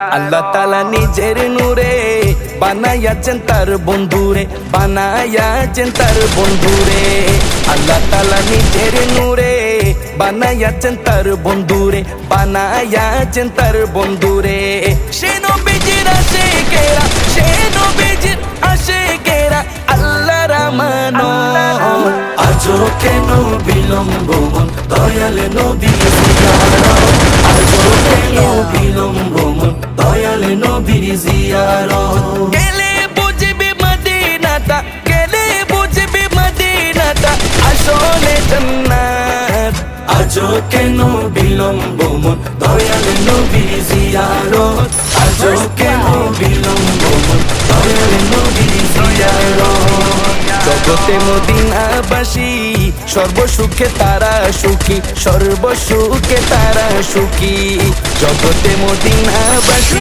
আল্লাহ তাআলা নিজের নূরে বানায়াছেন তার বন্ধুরে, বানায়াছেন তার বন্ধুরে। আল্লাহ তাআলা নিজের নূরে বানায়াছেন তার বন্ধুরে, বানায়াছেন তার বন্ধুরে। সে নবীজির আশিকেরা, সে নবীজির আশিকেরা আল্লাহর আমানত। আজও কেন বিলম্ব মন দয়াল নবী জিয়ারত, আজও কেন বিলম্ব মন দয়াল নবীর জিয়ারত। গেলে বুঝবি মদিনাটা, গেলে বুঝবি মদিনাটা আসলে জান্নাত। আজও কেন বিলম্ব মন দয়াল নবীর জিয়ারত, আজও কেন বিলম্ব মন দয়াল নবীর জিয়ারত। জগতে মদিনাবাসী সর্বসুখে তারা সুখী, সর্বসুখে তারা সুখী। জগতে মদিনাবাসী